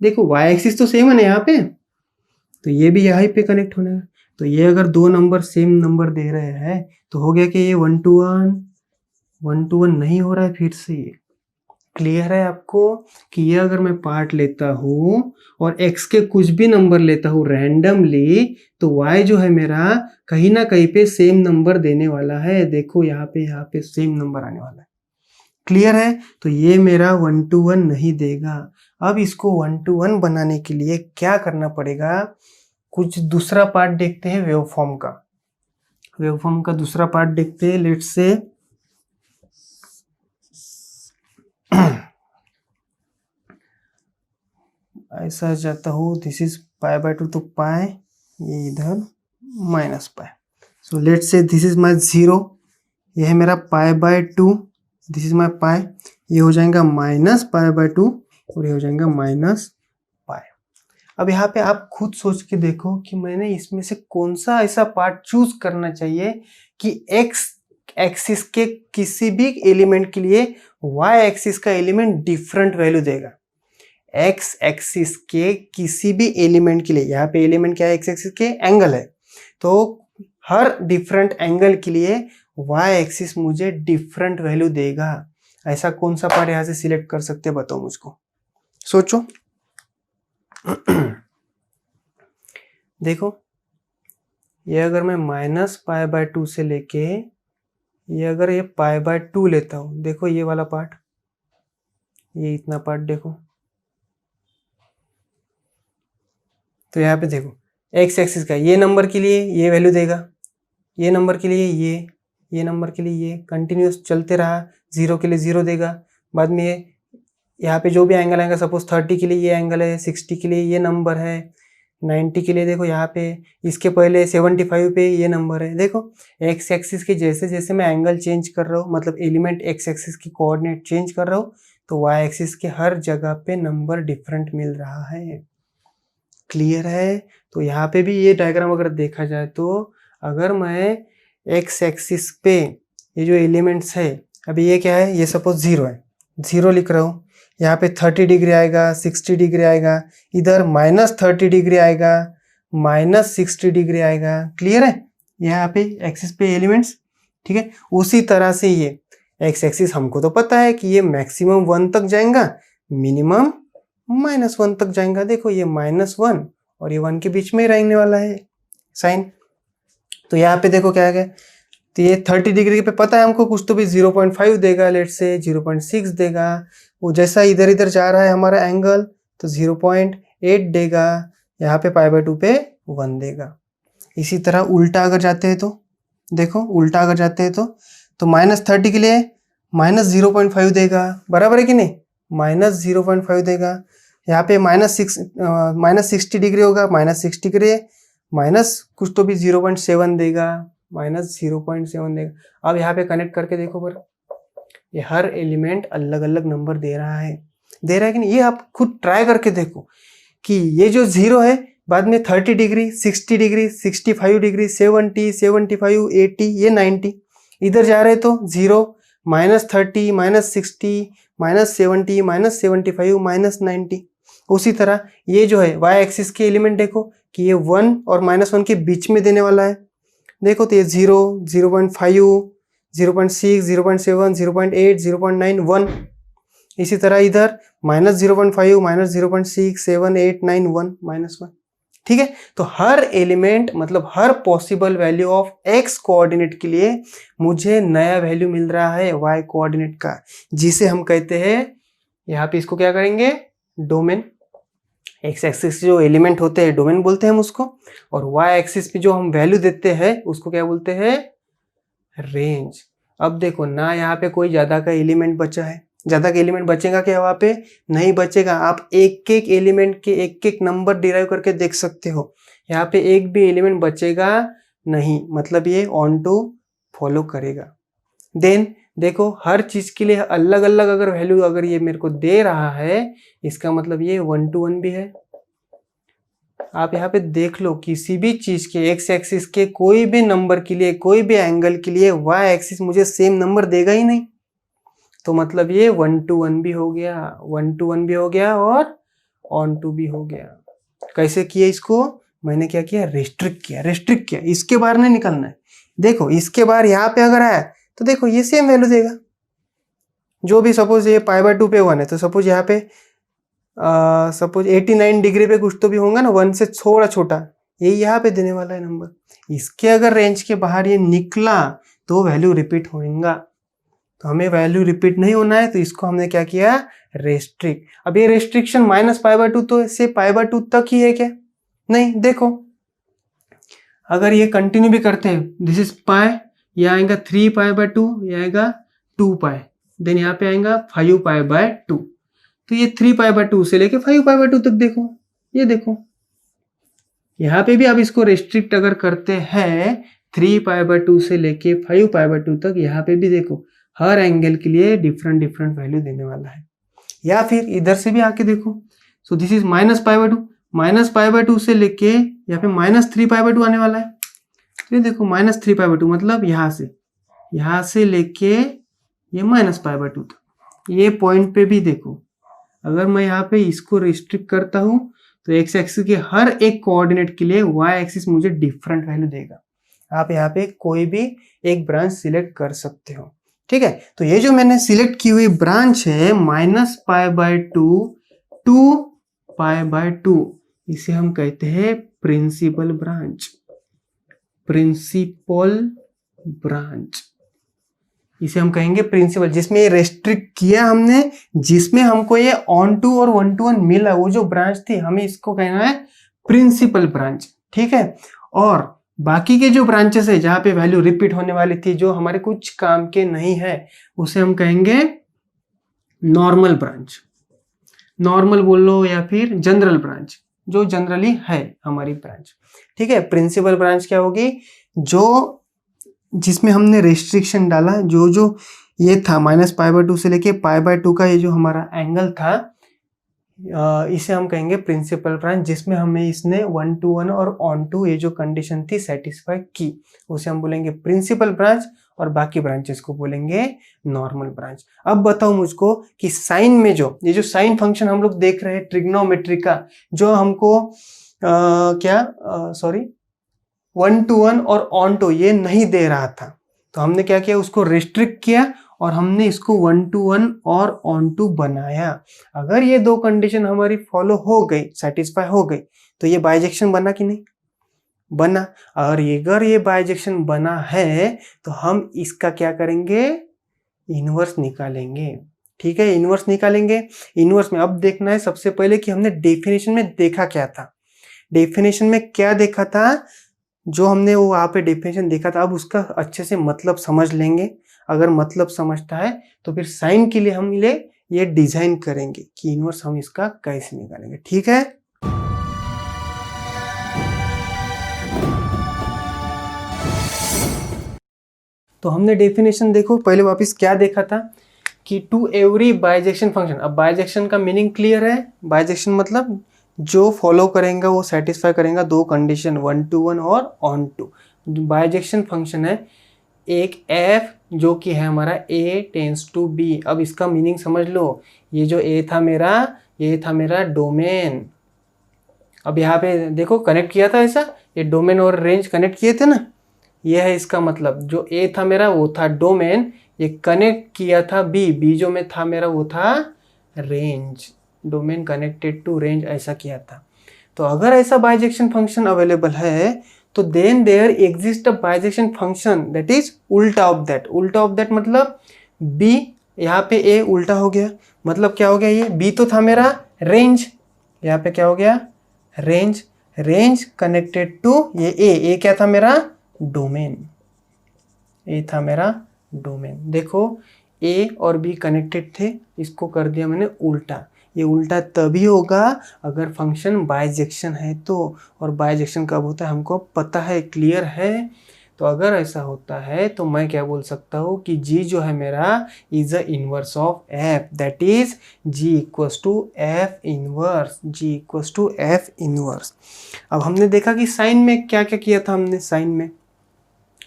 देखो वाई एक्सिस तो सेम है ना यहाँ पे, तो ये भी यहाँ पे कनेक्ट होने का। तो ये अगर दो नंबर सेम नंबर दे रहे हैं तो हो गया कि ये 1 to 1 नहीं हो रहा है फिर से। ये क्लियर है आपको कि ये अगर मैं पार्ट लेता हूँ और x के कुछ भी नंबर लेता हूँ रैंडमली, तो y जो है मेरा कहीं ना कहीं पे सेम नंबर देने वाला है। देखो यहाँ पे सेम नंबर आने वाला है। क्लियर है? तो ये मेरा 1 to 1 नहीं देगा। अब इसको 1 to 1 बनाने के लिए क्या करना पड़ेगा, कुछ दूसरा पार्ट देखते हैं वेवफॉर्म का। वेवफॉर्म का दूसरा पार्ट देखते हैं। लेट्स से ऐसा जाता हूँ, दिस इज π/2 तो पाई, ये इधर -π। So let's say this is my 0, ये है मेरा π/2, दिस इज माई पाई, ये हो जाएगा -π/2 और ये हो जाएगा -π। अब यहाँ पे आप खुद सोच के देखो कि मैंने इसमें से कौन सा ऐसा पार्ट चूज करना चाहिए कि x एक्सिस के किसी भी एलिमेंट के लिए y एक्सिस का एलिमेंट डिफरेंट वैल्यू देगा। x एक्सिस के किसी भी एलिमेंट के लिए, यहाँ पे एलिमेंट क्या है, x एक्सिस के एंगल है, तो हर डिफरेंट एंगल के लिए y एक्सिस मुझे डिफरेंट वैल्यू देगा। ऐसा कौन सा पार्ट यहाँ से सिलेक्ट कर सकते हैं, बताओ मुझको, सोचो। देखो ये अगर मैं -π/2 से लेके ये अगर ये π/2 लेता हूं, देखो ये वाला पार्ट, ये इतना पार्ट देखो, तो यहाँ पे देखो x एक्सिस का ये नंबर के लिए ये वैल्यू देगा, ये नंबर के लिए ये नंबर के लिए ये, कंटिन्यूस चलते रहा, 0 के लिए 0 देगा। बाद में यहाँ पे जो भी एंगल आएगा, सपोज 30 के लिए ये एंगल है, 60 के लिए ये नंबर है, 90 के लिए देखो यहाँ पे, इसके पहले 75 पे ये नंबर है। देखो x एक्सिस के जैसे जैसे मैं एंगल चेंज कर रहा हूँ, मतलब एलिमेंट x एक्सिस की कोऑर्डिनेट चेंज कर रहा हूँ, तो y एक्सिस के हर जगह पे नंबर डिफरेंट मिल रहा है। क्लियर है? तो यहाँ पे भी ये डायग्राम अगर देखा जाए तो अगर मैं x एक्सिस पे ये जो एलिमेंट्स है, अभी ये क्या है, ये सपोज 0 है, 0 लिख रहा हूँ, यहाँ पे 30 डिग्री आएगा, 60 डिग्री आएगा, इधर -30 डिग्री आएगा, -60 डिग्री आएगा। क्लियर है? यहाँ पे एक्सिस पे एलिमेंट्स, ठीक है। उसी तरह से ये एक्स एक्सिस हमको तो पता है कि ये मैक्सिमम 1 तक जाएगा, मिनिमम -1 तक जाएगा। देखो ये -1 और ये 1 के बीच में रहने वाला है साइन। तो यहाँ पे देखो क्या है, तो ये 30 डिग्री पे पता है हमको कुछ तो भी 0.5 देगा, लेट से 0.6 देगा। वो जैसा इधर इधर जा रहा है हमारा एंगल, तो 0.8 देगा, यहाँ पे π/2 पे 1 देगा। इसी तरह उल्टा अगर जाते हैं तो देखो, उल्टा अगर जाते हैं तो -30 के लिए -0.5 देगा, बराबर है कि नहीं, -0.5 देगा। यहाँ पे -60 डिग्री होगा, -60 के लिए माइनस कुछ तो भी 0.7 देगा, -0.7 देगा। अब यहाँ पे कनेक्ट करके देखो पर ये हर एलिमेंट अलग अलग नंबर दे रहा है कि नहीं, ये आप खुद ट्राई करके देखो कि ये जो 0 है, बाद में 30 डिग्री, 60 डिग्री, 65 डिग्री, 70, 75, 80, ये 90, इधर जा रहे तो 0, -30, -60, -70, -75, -90। उसी तरह ये जो है y एक्सिस के एलिमेंट देखो कि ये 1 और -1 के बीच में देने वाला है। देखो तो ये 0, 0.5, 0.6, 0.7, 0.8, 0.9, 1। इसी तरह इधर -0.5, -0.6, 7, 8, 9, 1, -1। ठीक है, तो हर एलिमेंट मतलब हर possible value of x coordinate के लिए मुझे नया वैल्यू मिल रहा है y कोऑर्डिनेट का, जिसे हम कहते हैं, यहाँ पे इसको क्या करेंगे, डोमेन। x एक्सिस जो एलिमेंट होते हैं डोमेन बोलते हैं हम उसको, और y एक्सिस पे जो हम वैल्यू देते हैं उसको क्या बोलते हैं, रेंज। अब देखो ना, यहाँ पे कोई ज्यादा का एलिमेंट बचा है, ज्यादा का एलिमेंट बचेगा क्या, वहाँ पे नहीं बचेगा। आप एक एक एलिमेंट के एक एक नंबर डिराइव करके देख सकते हो, यहाँ पे एक भी एलिमेंट बचेगा नहीं, मतलब ये ऑन टू फॉलो करेगा। देन देखो हर चीज के लिए अलग अलग अगर वैल्यू अगर ये मेरे को दे रहा है, इसका मतलब ये 1 to 1 भी है। आप यहाँ पे देख लो किसी भी चीज के एक्स एक्सिस के कोई भी नंबर के लिए, कोई भी एंगल के लिए वाई एक्सिस मुझे सेम नंबर देगा ही नहीं। तो मतलब ये 1 to 1 भी हो गया, 1 to 1 भी हो गया और ऑन टू भी हो गया। कैसे किया इसको? मैंने क्या किया? रेस्ट्रिक्ट किया। इसके बाहर नहीं निकलना है। देखो इसके बाहर यहाँ पे अगर आया तो देखो ये सेम वैल्यू देगा। जो भी सपोज ये π/2 पे 1 है तो सपोज यहाँ पे सपोज 89 डिग्री पे कुछ तो भी होगा ना, 1 से थोड़ा छोटा, ये यहाँ पे देने वाला है नंबर। इसके अगर रेंज के बाहर ये निकला तो वैल्यू रिपीट होगा। तो हमें वैल्यू रिपीट नहीं होना है तो इसको हमने क्या किया? रेस्ट्रिक्ट। अब ये रेस्ट्रिक्शन -π/2 तो से π/2 तक ही है क्या? नहीं, देखो अगर ये कंटिन्यू भी करते हैं, दिस इज पाई, ये आएगा 3π/2, ये आएगा 2π, देन यहाँ पे आएगा 5π/2। तो ये 3π/2 से लेके 5π/2 तक देखो, ये देखो यहाँ पे भी आप इसको रेस्ट्रिक्ट अगर करते हैं 3π/2 से लेके 5π/2 तक, यहाँ पे भी देखो हर एंगल के लिए डिफरेंट वैल्यू देने वाला है। या फिर इधर से भी आके देखो, सो दिस इज -π/2 से लेके यहाँ पे -3π/2 आने वाला है। तो ये देखो -3π/2 मतलब यहाँ से लेके ये -π/2 तक, ये पॉइंट पे भी देखो अगर मैं यहाँ पे इसको रिस्ट्रिक्ट करता हूँ तो एक्स एक्सिस के हर एक कोऑर्डिनेट के लिए वाई एक्सिस मुझे डिफरेंट वैल्यू देगा। आप यहाँ पे कोई भी एक ब्रांच सिलेक्ट कर सकते हो, ठीक है। तो ये जो मैंने सिलेक्ट की हुई ब्रांच है -π/2 to π/2, इसे हम कहते हैं प्रिंसिपल ब्रांच, इसे हम कहेंगे प्रिंसिपल, जिसमें ये रेस्ट्रिक्ट किया हमने, जिसमें हमको ये ऑन टू और 1 to 1 मिला, वो जो ब्रांच थी हमें इसको कहना है प्रिंसिपल ब्रांच, ठीक है। और बाकी के जो ब्रांचेस है जहां पे वैल्यू रिपीट होने वाली थी, जो हमारे कुछ काम के नहीं है, उसे हम कहेंगे नॉर्मल ब्रांच, नॉर्मल बोल लो या फिर जनरल ब्रांच, जो जनरली है हमारी ब्रांच, ठीक है। प्रिंसिपल ब्रांच क्या होगी? जो जिसमें हमने रेस्ट्रिक्शन डाला, जो ये था -π/2 से लेके π/2 का ये जो हमारा एंगल था, इसे हम कहेंगे प्रिंसिपल ब्रांच, जिसमें हमें इसने 1 to 1 और ऑन टू ये जो कंडीशन थी सेटिस्फाई की, उसे हम बोलेंगे प्रिंसिपल ब्रांच, और बाकी ब्रांचेस को बोलेंगे नॉर्मल ब्रांच। अब बताओ मुझको कि साइन में ये जो साइन फंक्शन हम लोग देख रहे हैं ट्रिग्नोमेट्री का, जो हमको 1 to 1 और ऑन टू ये नहीं दे रहा था, तो हमने क्या किया? उसको रेस्ट्रिक्ट किया और हमने इसको 1 to 1 और ऑन टू बनाया। अगर ये दो कंडीशन हमारी फॉलो हो गई, सेटिस्फाई हो गई, तो ये बाइजेक्शन बना कि नहीं बना? और अगर ये बाइजेक्शन बना है तो हम इसका क्या करेंगे? इनवर्स निकालेंगे, ठीक है। इनवर्स निकालेंगे। इनवर्स में अब देखना है सबसे पहले कि हमने डेफिनेशन में देखा क्या था। डेफिनेशन में क्या देखा था? जो हमने वो वहाँ पे डेफिनेशन देखा था, अब उसका अच्छे से मतलब समझ लेंगे। अगर मतलब समझता है तो फिर साइन के लिए हम ये डिजाइन करेंगे कि इनवर्स हम इसका कैसे निकालेंगे, ठीक है। तो हमने डेफिनेशन देखो पहले वापस क्या देखा था कि टू एवरी बाइजेक्शन फंक्शन। अब बाइजेक्शन का मीनिंग क्लियर है। बाइजेक्शन मतलब जो फॉलो करेगा वो सेटिस्फाई करेगा दो कंडीशन, 1 to 1 और ऑन टू। बाइजेक्शन फंक्शन है एक f जो कि है हमारा a टेंस टू b। अब इसका मीनिंग समझ लो, ये जो a था मेरा, ये था मेरा डोमेन। अब यहाँ पे देखो कनेक्ट किया था ऐसा, ये डोमेन और रेंज कनेक्ट किए थे ना, ये है इसका मतलब। जो a था मेरा वो था डोमेन, ये कनेक्ट किया था b जो में था मेरा वो था range. Domain connected to range ऐसा किया था। तो अगर ऐसा बाइजेक्शन फंक्शन अवेलेबल है तो then there exist a bijection function that is उल्टा ऑफ दैट। उल्टा ऑफ दैट मतलब b, यहाँ पे a उल्टा हो गया, मतलब क्या हो गया? ये b तो था मेरा रेंज, यहाँ पे क्या हो गया? रेंज। रेंज कनेक्टेड टू ये a क्या था मेरा? डोमेन। a था मेरा डोमेन। देखो a और b कनेक्टेड थे, इसको कर दिया मैंने उल्टा। ये उल्टा तभी होगा अगर फंक्शन बाइजेक्शन है तो, और बाइजेक्शन कब होता है हमको पता है, क्लियर है। तो अगर ऐसा होता है तो मैं क्या बोल सकता हूँ कि g जो है मेरा is a inverse of f, that is g equals to f inverse, g equals to f inverse. अब हमने देखा कि साइन में क्या क्या किया था हमने साइन में।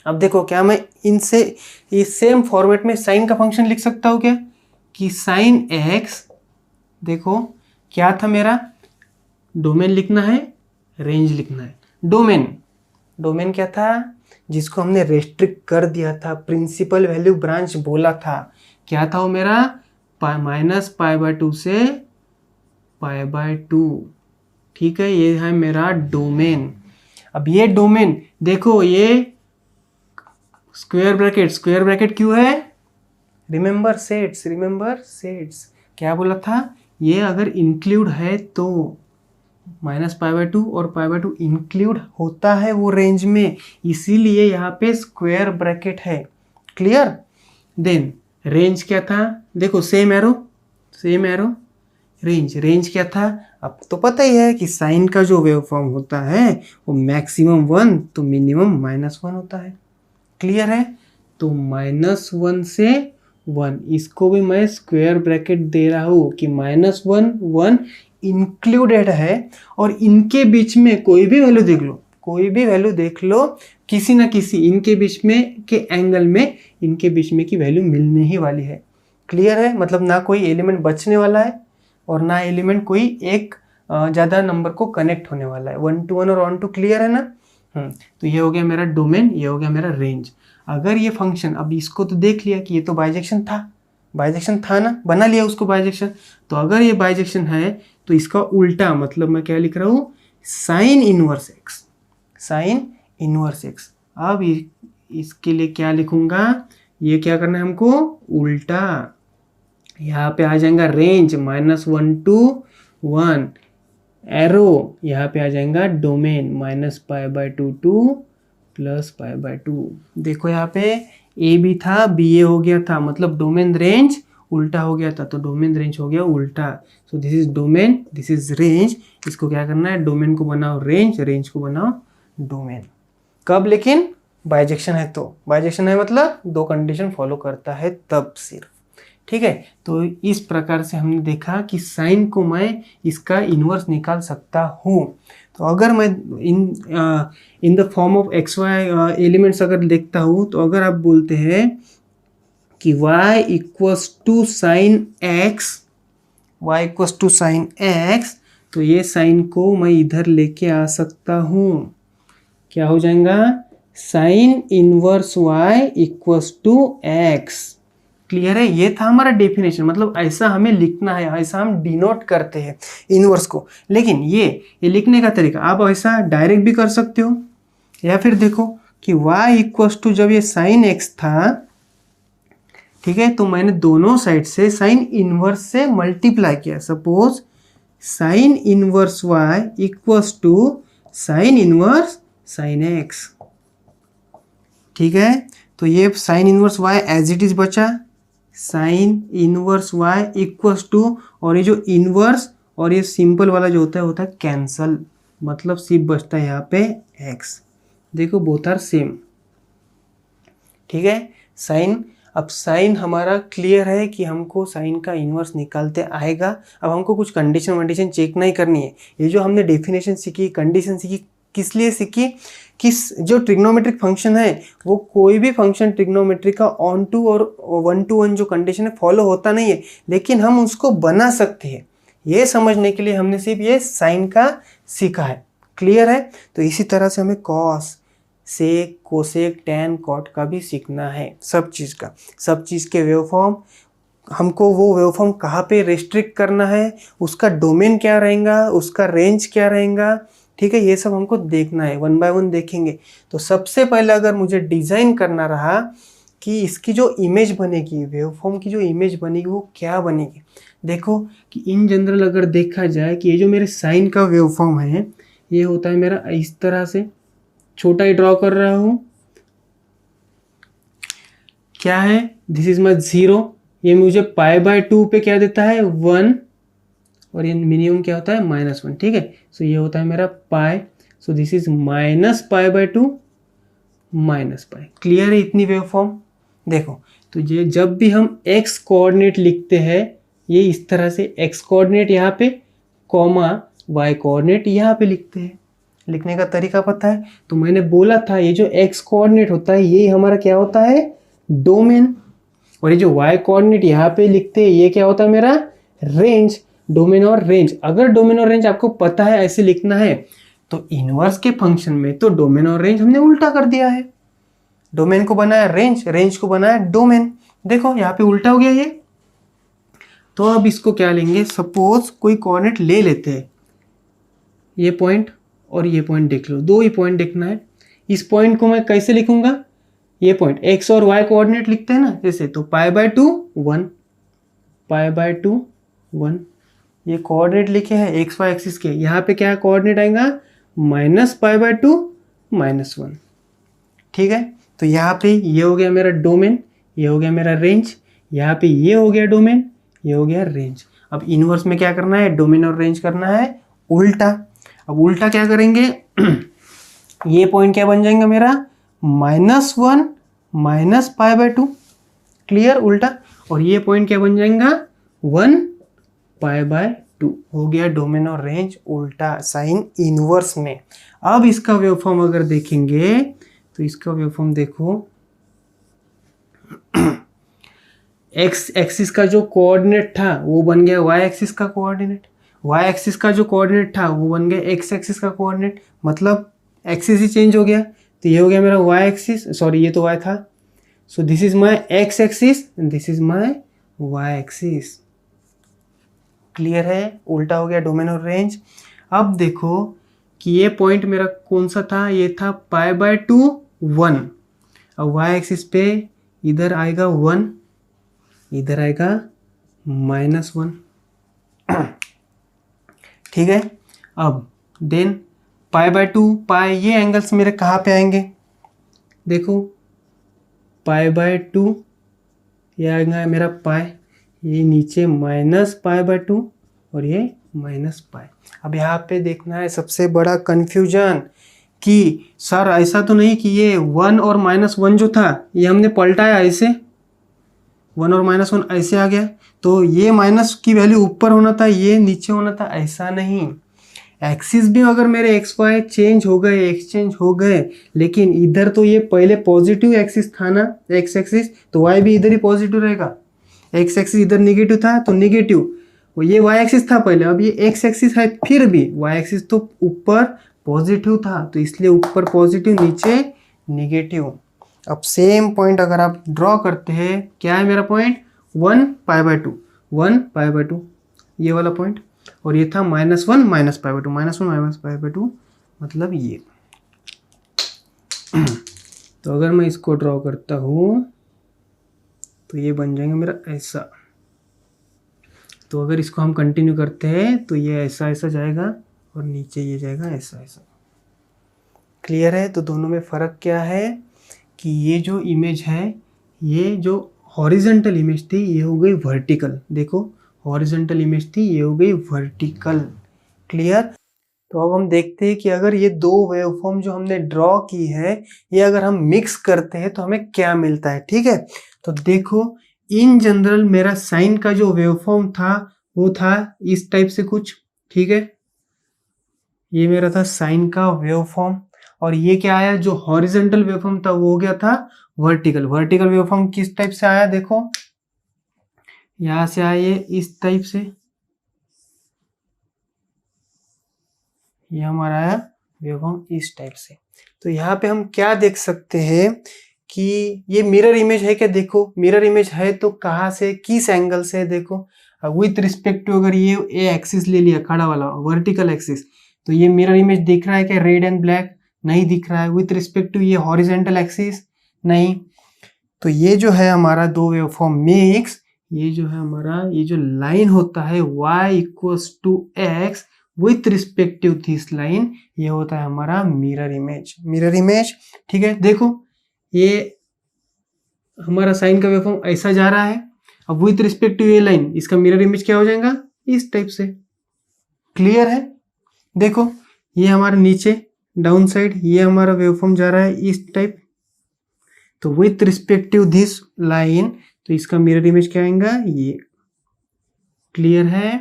अब देखो क्या मैं इनसे इस सेम फॉर्मेट में साइन का फंक्शन लिख सकता हूँ क्या, कि साइन x, देखो क्या था मेरा, डोमेन लिखना है, रेंज लिखना है। डोमेन क्या था, जिसको हमने रेस्ट्रिक्ट कर दिया था, प्रिंसिपल वैल्यू ब्रांच बोला था, क्या था वो मेरा, -π/2 से π/2। ठीक है, ये है मेरा डोमेन। अब ये डोमेन देखो, ये स्क्वायर ब्रैकेट क्यों है, रिमेंबर सेट्स। क्या बोला था, ये अगर इंक्लूड है तो -π/2 और π/2 इंक्लूड होता है वो रेंज में, इसीलिए यहाँ पे स्क्वायर ब्रैकेट है। क्लियर। देन रेंज क्या था, देखो सेम एरो रेंज क्या था, अब तो पता ही है कि साइन का जो वेव फॉर्म होता है वो मैक्सिमम 1 तो मिनिमम -1 होता है। क्लियर है, तो -1 से 1, इसको भी मैं स्क्वायर ब्रैकेट दे रहा हूँ कि -1 इंक्लूडेड है, और इनके बीच में कोई भी वैल्यू देख लो, किसी ना किसी इनके बीच में के एंगल में इनके बीच में की वैल्यू मिलने ही वाली है। क्लियर है, मतलब ना कोई एलिमेंट बचने वाला है और ना एलिमेंट कोई एक ज़्यादा नंबर को कनेक्ट होने वाला है, 1 to 1 और 1 to, क्लियर है ना। तो ये हो गया मेरा डोमेन, ये हो गया मेरा रेंज। अगर ये फंक्शन, अब इसको तो देख लिया कि ये तो बाइजेक्शन था ना, बना लिया उसको बाइजेक्शन। तो अगर ये बाइजेक्शन है तो इसका उल्टा, मतलब मैं क्या लिख रहा हूँ, साइन इनवर्स एक्स। अब इसके लिए क्या लिखूंगा, ये क्या करना है हमको, उल्टा। यहाँ पे आ जाएगा रेंज -1 to 1, एरो यहाँ पे आ जाएगा डोमेन -π/2 to +π/2। देखो यहाँ पे ए भी था, बी ए हो गया था, मतलब डोमेन रेंज उल्टा हो गया था, तो डोमेन रेंज हो गया उल्टा। सो this is domain, this is range. इसको क्या करना है, डोमेन को बनाओ रेंज को बनाओ डोमेन। कब, लेकिन बाइजेक्शन है तो, बाइजेक्शन है मतलब दो कंडीशन फॉलो करता है तब सिर्फ। ठीक है, तो इस प्रकार से हमने देखा कि साइन को मैं इसका इन्वर्स निकाल सकता हूँ। तो अगर मैं in the form of X Y elements अगर देखता हूँ, तो अगर आप बोलते हैं कि y equals to sine X, तो ये साइन को मैं इधर लेके आ सकता हूँ, क्या हो जाएगा, sine inverse y equals to x। Clear है, ये था हमारा डेफिनेशन, मतलब ऐसा हमें लिखना है, ऐसा हम डिनोट करते हैं इनवर्स को। लेकिन ये लिखने का तरीका आप ऐसा डायरेक्ट भी कर सकते हो, या फिर देखो कि y इक्वल्स टू, जब ये साइन x था, ठीक है, तो मैंने दोनों साइड से साइन इनवर्स से मल्टीप्लाई किया। Suppose sine inverse y equals to sine inverse sine x। ठीक है, तो ये sine inverse y as it is बचा, sine inverse y equals to, और ये जो इनवर्स और ये सिंपल वाला जो होता है कैंसल, मतलब सिर्फ बचता है यहाँ पे x। देखो बोथ आर सेम। ठीक है, साइन, अब साइन हमारा क्लियर है कि हमको साइन का इन्वर्स निकालते आएगा। अब हमको कुछ कंडीशन चेक नहीं करनी है। ये जो हमने डेफिनेशन सीखी, कंडीशन सीखी, किस लिए सीखी, किस जो ट्रिग्नोमेट्रिक फंक्शन है वो कोई भी फंक्शन ट्रिग्नोमेट्रिक का ऑन टू और 1 to 1 जो कंडीशन है फॉलो होता नहीं है, लेकिन हम उसको बना सकते हैं। ये समझने के लिए हमने सिर्फ ये साइन का सीखा है। क्लियर है, तो इसी तरह से हमें कॉस, सेक, कोसेक, टैन, कॉट का भी सीखना है, सब चीज़ के वेवफॉर्म। हमको वो वेवफॉर्म कहाँ पे रेस्ट्रिक्ट करना है, उसका डोमेन क्या रहेगा, उसका रेंज क्या रहेगा, ठीक है, ये सब हमको देखना है, 1 by 1 देखेंगे। तो सबसे पहले अगर मुझे डिज़ाइन करना रहा कि इसकी जो इमेज बनेगी, वेवफॉर्म की जो इमेज बनेगी वो क्या बनेगी, देखो कि इन जनरल अगर देखा जाए कि ये जो मेरे साइन का वेवफॉर्म है ये होता है मेरा इस तरह से, छोटा ही ड्रॉ कर रहा हूँ, क्या है, दिस इज माई 0, ये मुझे π/2 पे क्या देता है 1, और ये मिनिमम क्या होता है -1। ठीक है, सो ये होता है मेरा pi, so this is -π/2, minus pi. Clear है इतनी वेव फॉर्म? देखो तो ये जब भी हम x कोऑर्डिनेट लिखते हैं ये इस तरह से x कोऑर्डिनेट यहाँ पे कॉमा y कोऑर्डिनेट यहाँ पे लिखते हैं। लिखने का तरीका पता है? तो मैंने बोला था ये जो x कोऑर्डिनेट होता है ये हमारा क्या होता है, डोमेन, और ये जो y कोऑर्डिनेट यहाँ पे लिखते हैं ये क्या होता है मेरा, रेंज। डोमेन और रेंज, अगर डोमेन और रेंज आपको पता है ऐसे लिखना है तो इनवर्स के फंक्शन में तो डोमेन और रेंज हमने उल्टा कर दिया है। डोमेन को बनाया रेंज, रेंज को बनाया डोमेन। देखो यहाँ पे उल्टा हो गया ये। तो अब इसको क्या लेंगे, सपोज कोई कोऑर्डिनेट ले लेते हैं, ये पॉइंट और ये पॉइंट देख लो, दो ही पॉइंट देखना है। इस पॉइंट को मैं कैसे लिखूंगा, ये पॉइंट x और y कोऑर्डिनेट लिखते हैं ना जैसे, तो π/2 1, π/2 1, ये कोऑर्डिनेट लिखे हैं एक्स वाई एक्सिस के। यहाँ पे क्या कोऑर्डिनेट आएगा, -π/2 -1। ठीक है, तो यहाँ पे ये हो गया मेरा डोमेन, ये हो गया मेरा रेंज, यहाँ पे ये हो गया डोमेन, ये हो गया रेंज। अब इनवर्स में क्या करना है, डोमेन और रेंज करना है उल्टा। अब उल्टा क्या करेंगे ये पॉइंट क्या बन जाएगा मेरा, -1 -π/2। क्लियर, उल्टा। और ये पॉइंट क्या बन जाएगा, 1π/2। हो गया डोमेन और रेंज उल्टा साइन इनवर्स में। अब इसका वेवफॉर्म अगर देखेंगे तो इसका वेवफॉर्म देखो, एक्स एक्सिस का जो कोऑर्डिनेट था वो बन गया वाई एक्सिस का कोऑर्डिनेट, वाई एक्सिस का जो कोऑर्डिनेट था वो बन गया एक्स एक्सिस का कोऑर्डिनेट, मतलब एक्सिस ही चेंज हो गया। तो ये हो गया मेरा वाई एक्सिस, सॉरी ये तो वाई था, so this is my X axis, this is my Y axis. Clear है, उल्टा हो गया डोमेन और रेंज। अब देखो कि ये पॉइंट मेरा कौन सा था, ये था π/2 1। अब वाई एक्सिस पे इधर आएगा 1, इधर आएगा -1। ठीक है, अब देन π/2 पाई, ये एंगल्स मेरे कहाँ पे आएंगे, देखो π/2 ये आएगा मेरा पाई, ये नीचे -π/2 और ये -π। अब यहाँ पे देखना है सबसे बड़ा कंफ्यूजन कि सर ऐसा तो नहीं कि ये 1 और -1 जो था ये हमने पलटाया ऐसे, 1 और -1 ऐसे आ गया, तो ये माइनस की वैल्यू ऊपर होना था, ये नीचे होना था, ऐसा नहीं। एक्सिस भी अगर मेरे एक्स वाई चेंज हो गए, एक्सचेंज हो गए, लेकिन इधर तो ये पहले पॉजिटिव एक्सिस था ना, एक्स एक्सिस, तो वाई भी इधर ही पॉजिटिव रहेगा। एक्स एक्सिस इधर निगेटिव था तो निगेटिव, वो ये वाई एक्सिस था पहले, अब ये एक्स एक्सिस है, फिर भी वाई एक्सिस तो ऊपर पॉजिटिव था तो इसलिए ऊपर पॉजिटिव नीचे निगेटिव। अब सेम पॉइंट अगर आप ड्रॉ करते हैं, क्या है मेरा पॉइंट, 1π/2, 1π/2 ये वाला पॉइंट, और ये था -1 -π/2, -1 -π/2 मतलब ये। तो अगर मैं इसको ड्रॉ करता हूँ तो ये बन जाएगा मेरा ऐसा। तो अगर इसको हम कंटिन्यू करते हैं तो ये ऐसा ऐसा जाएगा और नीचे ये जाएगा ऐसा ऐसा। क्लियर है, तो दोनों में फ़र्क क्या है कि ये जो इमेज है, ये जो हॉरिजेंटल इमेज थी ये हो गई वर्टिकल, देखो हॉरिजेंटल इमेज थी ये हो गई वर्टिकल। क्लियर, तो अब हम देखते हैं कि अगर ये दो वेवफॉर्म जो हमने ड्रॉ की है ये अगर हम मिक्स करते हैं तो हमें क्या मिलता है। ठीक है, तो देखो इन जनरल मेरा साइन का जो वेवफॉर्म था वो था इस टाइप से कुछ। ठीक है, ये मेरा था साइन का वेवफॉर्म, और ये क्या आया, जो हॉरिजेंटल वेवफॉर्म था वो हो गया था वर्टिकल। वर्टिकल वेवफॉर्म किस टाइप से आया, देखो यहां से आए इस टाइप से, ये हमारा आया वेवफॉर्म इस टाइप से। तो यहाँ पे हम क्या देख सकते हैं कि ये मिरर इमेज है क्या, देखो मिरर इमेज है तो कहाँ से, किस एंगल से, देखो विथ रिस्पेक्ट टू अगर ये ए एक्सिस ले लिया खड़ा वाला वर्टिकल एक्सिस, तो ये मिरर इमेज दिख रहा है क्या, रेड एंड ब्लैक, नहीं दिख रहा है। विथ रिस्पेक्ट टू ये हॉरिजेंटल एक्सिस, नहीं। तो ये जो है हमारा दो वेवफॉर्म मिक्स, ये जो है हमारा ये जो लाइन होता है y = x with respective this line, ये होता है हमारा मिरर इमेज। मिरर इमेज, ठीक है, देखो ये हमारा साइन का वेवफॉर्म ऐसा जा रहा है, अब विथ रिस्पेक्ट टू ये लाइन इसका मिरर इमेज क्या हो जाएगा, इस टाइप से। क्लियर है, देखो ये हमारा नीचे डाउन साइड ये हमारा वेवफॉर्म जा रहा है इस टाइप, तो विथ रिस्पेक्टिव दिस लाइन, तो इसका मिरर इमेज क्या आएगा, ये क्लियर है।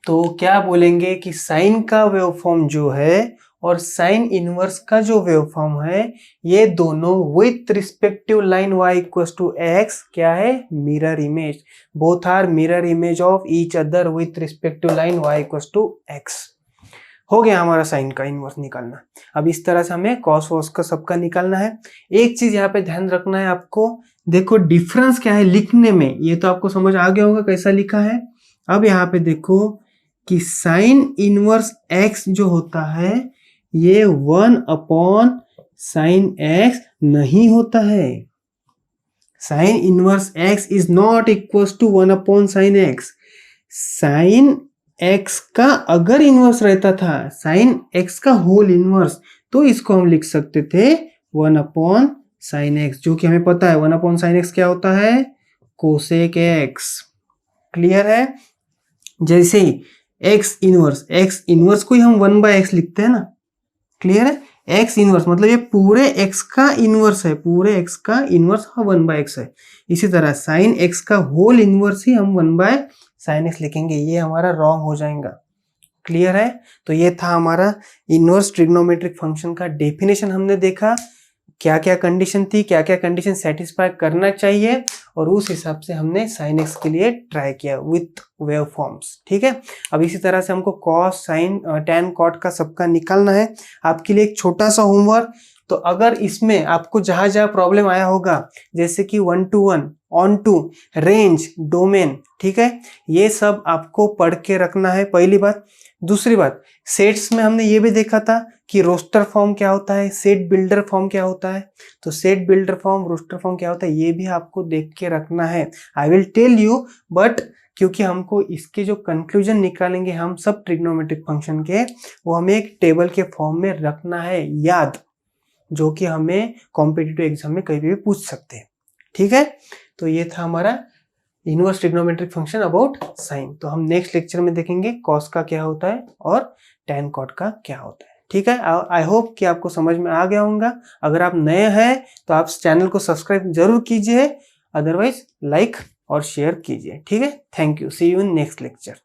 तो क्या बोलेंगे कि साइन का वेवफॉर्म जो है और साइन इनवर्स का जो वेवफॉर्म है, ये दोनों with respective line y equal to x क्या है, mirror image. Both are mirror image of each other with respective line y equal to x। हो गया हमारा साइन का इनवर्स निकालना। अब इस तरह से हमें कॉस वॉस का सबका निकालना है। एक चीज यहाँ पे ध्यान रखना है आपको, देखो डिफरेंस क्या है लिखने में, ये तो आपको समझ आ गया होगा कैसा लिखा है। अब यहाँ पे देखो कि साइन इनवर्स x जो होता है ये 1 अपॉन साइन x नहीं होता है। Sine inverse x is not equal to 1 upon sine x। Sine x का अगर इनवर्स रहता था, साइन x का होल इनवर्स, तो इसको हम लिख सकते थे 1 अपॉन साइन x, जो कि हमें पता है 1 अपॉन साइन x क्या होता है, कोसेक x। क्लियर है। जैसे ही x इनवर्स को ही हम 1/x लिखते हैं ना, क्लियर है। x इनवर्स मतलब ये पूरे x का इनवर्स है, पूरे x का इनवर्स 1/x है। इसी तरह साइन x का होल इनवर्स ही हम 1/sin x लिखेंगे, ये हमारा रॉन्ग हो जाएगा। क्लियर है। तो ये था हमारा इनवर्स ट्रिग्नोमेट्रिक फंक्शन का डेफिनेशन। हमने देखा क्या क्या कंडीशन थी, क्या क्या कंडीशन सेटिस्फाई करना चाहिए, और उस हिसाब से हमने साइन एक्स के लिए ट्राई किया विथ वेव फॉर्म्स। ठीक है। अब इसी तरह से हमको कॉस साइन टैन कॉट का सबका निकालना है। आपके लिए एक छोटा सा होमवर्क, तो अगर इसमें आपको जहां जहां प्रॉब्लम आया होगा, जैसे कि 1 to 1, onto, range, domain, ठीक है, ये सब आपको पढ़ के रखना है, पहली बात। दूसरी बात, सेट्स में हमने ये भी देखा था कि रोस्टर फॉर्म क्या होता है, सेट बिल्डर फॉर्म क्या होता है। तो set builder form, roster form क्या होता है, ये भी आपको देख के रखना है। I will tell you, but क्योंकि हमको इसके जो कंक्लूजन निकालेंगे हम सब ट्रिग्नोमेट्रिक फंक्शन के, वो हमें एक टेबल के फॉर्म में रखना है याद, जो कि हमें कॉम्पिटिटिव एग्जाम में कहीं भी पूछ सकते हैं। ठीक है। तो ये था हमारा inverse trigonometric function about sine. तो हम नेक्स्ट लेक्चर में देखेंगे कॉस का क्या होता है और टैन कॉट का क्या होता है। ठीक है। आई होप कि आपको समझ में आ गया होगा। अगर आप नए हैं तो आप चैनल को सब्सक्राइब जरूर कीजिए, अदरवाइज लाइक और शेयर कीजिए। ठीक है। Thank you. See you in next lecture.